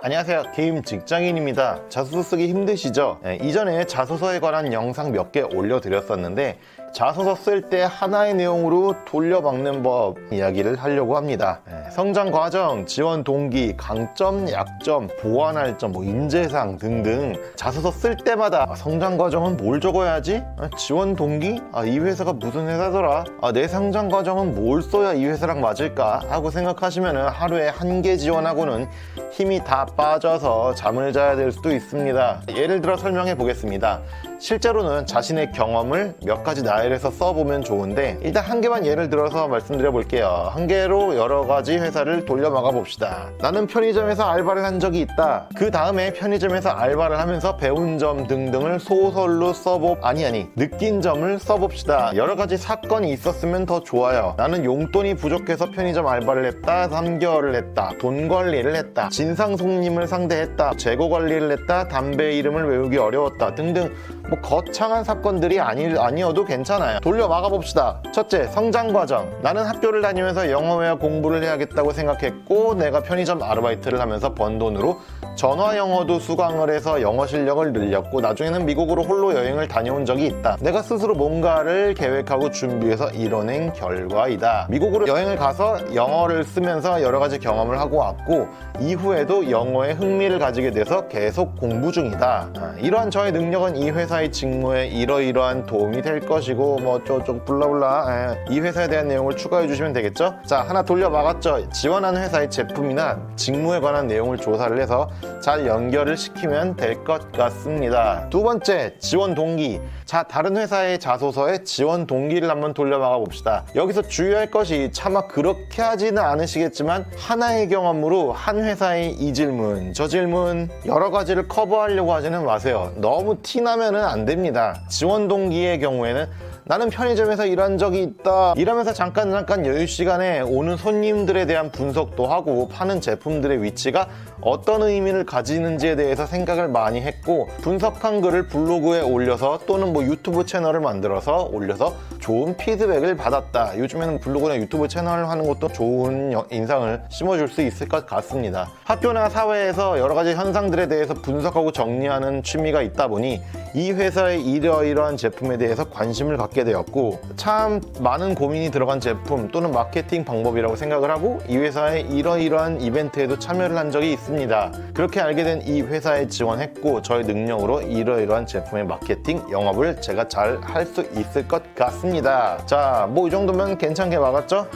안녕하세요, 게임 직장인입니다. 자소서 쓰기 힘드시죠? 이전에 자소서에 관한 영상 몇 개 올려드렸었는데 자소서 쓸 때 하나의 내용으로 돌려막는 법 이야기를 하려고 합니다. 성장 과정, 지원 동기, 강점, 약점, 보완할 점, 인재상 등등 자소서 쓸 때마다 성장 과정은 뭘 적어야지? 지원 동기? 이 회사가 무슨 회사더라? 내 성장 과정은 뭘 써야 이 회사랑 맞을까? 하고 생각하시면 하루에 한 개 지원하고는 힘이 다 빠져서 잠을 자야 될 수도 있습니다. 예를 들어 설명해 보겠습니다. 실제로는 자신의 경험을 몇 가지 나열해서 써보면 좋은데 일단 한 개만 예를 들어서 말씀드려 볼게요. 한 개로 여러 가지 회사를 돌려막아 봅시다. 나는 편의점에서 알바를 한 적이 있다. 그 다음에 편의점에서 알바를 하면서 배운 점 등등을 소설로 느낀 점을 써봅시다. 여러 가지 사건이 있었으면 더 좋아요. 나는 용돈이 부족해서 편의점 알바를 했다. 3개월을 했다. 돈 관리를 했다. 진상 손님을 상대했다. 재고 관리를 했다. 담배 이름을 외우기 어려웠다. 등등 거창한 사건들이 아니어도 괜찮아요. 돌려 막아봅시다. 첫째, 성장 과정. 나는 학교를 다니면서 영어회화 공부를 해야겠다고 생각했고 내가 편의점 아르바이트를 하면서 번 돈으로 전화 영어도 수강을 해서 영어 실력을 늘렸고 나중에는 미국으로 홀로 여행을 다녀온 적이 있다. 내가 스스로 뭔가를 계획하고 준비해서 이뤄낸 결과이다. 미국으로 여행을 가서 영어를 쓰면서 여러 가지 경험을 하고 왔고 이후에도 영어에 흥미를 가지게 돼서 계속 공부 중이다. 이러한 저의 능력은 이 회사의 직무에 이러이러한 도움이 될 것이고 저쪽 블라블라 이 회사에 대한 내용을 추가해 주시면 되겠죠? 자, 하나 돌려 막았죠? 지원하는 회사의 제품이나 직무에 관한 내용을 조사를 해서 잘 연결을 시키면 될 것 같습니다. 두 번째, 지원 동기. 자, 다른 회사의 자소서에 지원 동기를 한번 돌려 막아 봅시다. 여기서 주의할 것이 차마 그렇게 하지는 않으시겠지만 하나의 경험으로 한 회사의 이 질문 저 질문 여러 가지를 커버하려고 하지는 마세요. 너무 티나면 안 됩니다. 지원 동기의 경우에는 나는 편의점에서 일한 적이 있다. 일하면서 잠깐 여유 시간에 오는 손님들에 대한 분석도 하고 파는 제품들의 위치가 어떤 의미를 가지는지에 대해서 생각을 많이 했고 분석한 글을 블로그에 올려서 또는 유튜브 채널을 만들어서 올려서 좋은 피드백을 받았다. 요즘에는 블로그나 유튜브 채널을 하는 것도 좋은 인상을 심어줄 수 있을 것 같습니다. 학교나 사회에서 여러 가지 현상들에 대해서 분석하고 정리하는 취미가 있다 보니 이 회사의 이러이러한 제품에 대해서 관심을 갖게 되었고 참 많은 고민이 들어간 제품 또는 마케팅 방법이라고 생각을 하고 이 회사의 이러이러한 이벤트에도 참여를 한 적이 있습니다. 그렇게 알게 된 이 회사에 지원했고 저의 능력으로 이러이러한 제품의 마케팅, 영업을 제가 잘 할 수 있을 것 같습니다. 자, 이 정도면 괜찮게 막았죠?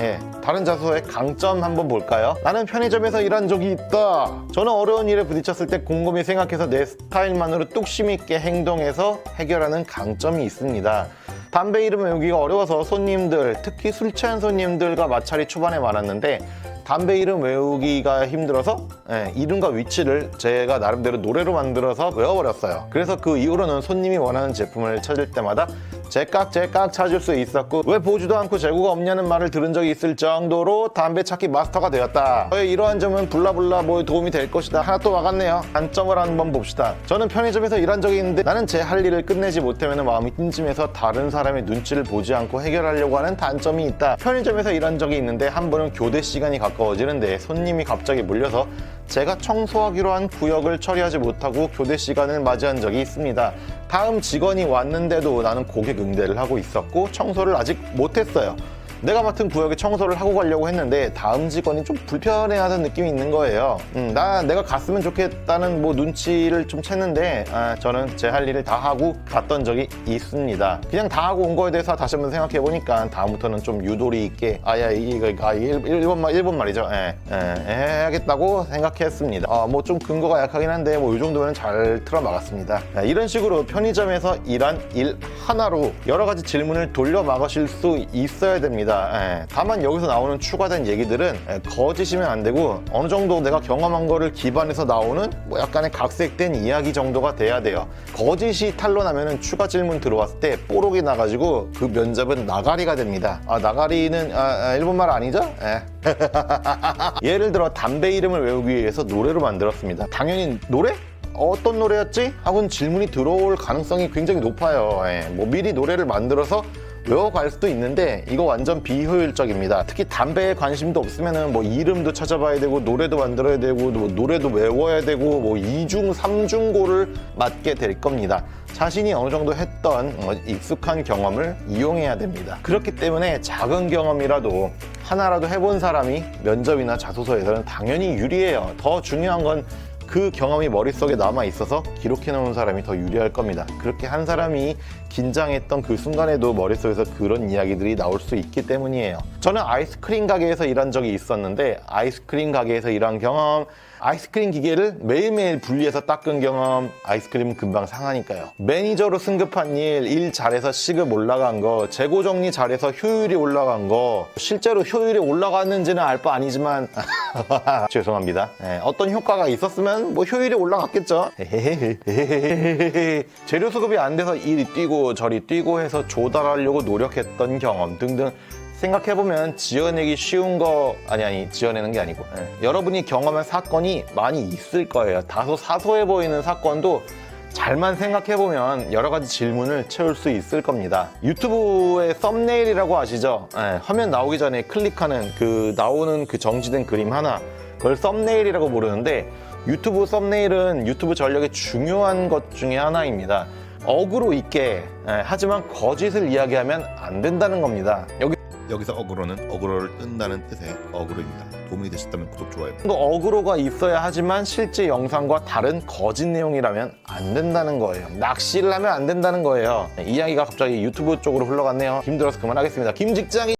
다른 자소서의 강점 한번 볼까요? 나는 편의점에서 일한 적이 있다. 저는 어려운 일에 부딪혔을 때 곰곰이 생각해서 내 스타일만으로 뚝심 있게 행동해서 해결하는 강점이 있습니다. 담배 이름 외우기가 어려워서 손님들, 특히 술 취한 손님들과 마찰이 초반에 많았는데 담배 이름 외우기가 힘들어서 이름과 위치를 제가 나름대로 노래로 만들어서 외워버렸어요. 그래서 그 이후로는 손님이 원하는 제품을 찾을 때마다 제깍 찾을 수 있었고 왜 보지도 않고 재고가 없냐는 말을 들은 적이 있을 정도로 담배 찾기 마스터가 되었다. 저의 이러한 점은 블라블라 도움이 될 것이다. 하나 또 막았네요. 단점을 한번 봅시다. 저는 편의점에서 일한 적이 있는데 나는 제 할 일을 끝내지 못하면 마음이 찜찜해서 다른 사람의 눈치를 보지 않고 해결하려고 하는 단점이 있다. 편의점에서 일한 적이 있는데 한 번은 교대 시간이 가까워지는데 손님이 갑자기 몰려서 제가 청소하기로 한 구역을 처리하지 못하고 교대 시간을 맞이한 적이 있습니다. 다음 직원이 왔는데도 나는 고객 응대를 하고 있었고 청소를 아직 못했어요. 내가 맡은 구역에 청소를 하고 가려고 했는데 다음 직원이 좀 불편해하는 느낌이 있는 거예요. 내가 갔으면 좋겠다는 눈치를 좀 챘는데 저는 제 할 일을 다 하고 갔던 적이 있습니다. 그냥 다 하고 온 거에 대해서 다시 한번 생각해보니까 다음부터는 좀 유도리 있게 일본 말이죠. 해야겠다고 생각했습니다. 좀 근거가 약하긴 한데 이 정도면 잘 틀어막았습니다. 이런 식으로 편의점에서 일한 일 하나로 여러 가지 질문을 돌려 막으실 수 있어야 됩니다. 다만 여기서 나오는 추가된 얘기들은 거짓이면 안 되고 어느 정도 내가 경험한 거를 기반해서 나오는 약간의 각색된 이야기 정도가 돼야 돼요. 거짓이 탄로나면 추가 질문 들어왔을 때 뽀록이 나가지고 그 면접은 나가리가 됩니다. 나가리는 일본말 아니죠? 예를 들어 담배 이름을 외우기 위해서 노래로 만들었습니다. 당연히 노래? 어떤 노래였지? 하고는 질문이 들어올 가능성이 굉장히 높아요. 미리 노래를 만들어서 외워갈 수도 있는데 이거 완전 비효율적입니다. 특히 담배에 관심도 없으면은 뭐 이름도 찾아봐야 되고 노래도 만들어야 되고 뭐 노래도 외워야 되고 뭐 이중 삼중고를 맞게 될 겁니다. 자신이 어느 정도 했던 익숙한 경험을 이용해야 됩니다. 그렇기 때문에 작은 경험이라도 하나라도 해본 사람이 면접이나 자소서에서는 당연히 유리해요. 더 중요한 건 그 경험이 머릿속에 남아 있어서 기록해 놓은 사람이 더 유리할 겁니다. 그렇게 한 사람이 긴장했던 그 순간에도 머릿속에서 그런 이야기들이 나올 수 있기 때문이에요. 저는 아이스크림 가게에서 일한 적이 있었는데 아이스크림 가게에서 일한 경험, 아이스크림 기계를 매일매일 분리해서 닦은 경험, 아이스크림은 금방 상하니까요. 매니저로 승급한 일 잘해서 시급 올라간 거, 재고 정리 잘해서 효율이 올라간 거, 실제로 효율이 올라갔는지는 알 바 아니지만 죄송합니다. 어떤 효과가 있었으면 뭐 효율이 올라갔겠죠. 재료 수급이 안 돼서 이리 뛰고 저리 뛰고 해서 조달하려고 노력했던 경험 등등 생각해보면 지어내기 쉬운 거 지어내는 게 아니고 여러분이 경험한 사건이 많이 있을 거예요. 다소 사소해 보이는 사건도 잘만 생각해보면 여러 가지 질문을 채울 수 있을 겁니다. 유튜브의 썸네일이라고 아시죠? 화면 나오기 전에 클릭하는 나오는 그 정지된 그림 하나, 그걸 썸네일이라고 부르는데 유튜브 썸네일은 유튜브 전략의 중요한 것 중에 하나입니다. 어그로 있게 하지만 거짓을 이야기하면 안 된다는 겁니다. 여기서 어그로는 어그로를 뜬다는 뜻의 어그로입니다. 도움이 되셨다면 구독, 좋아요. 어그로가 있어야 하지만 실제 영상과 다른 거짓 내용이라면 안 된다는 거예요. 낚시를 하면 안 된다는 거예요. 이야기가 갑자기 유튜브 쪽으로 흘러갔네요. 힘들어서 그만하겠습니다. 김직장이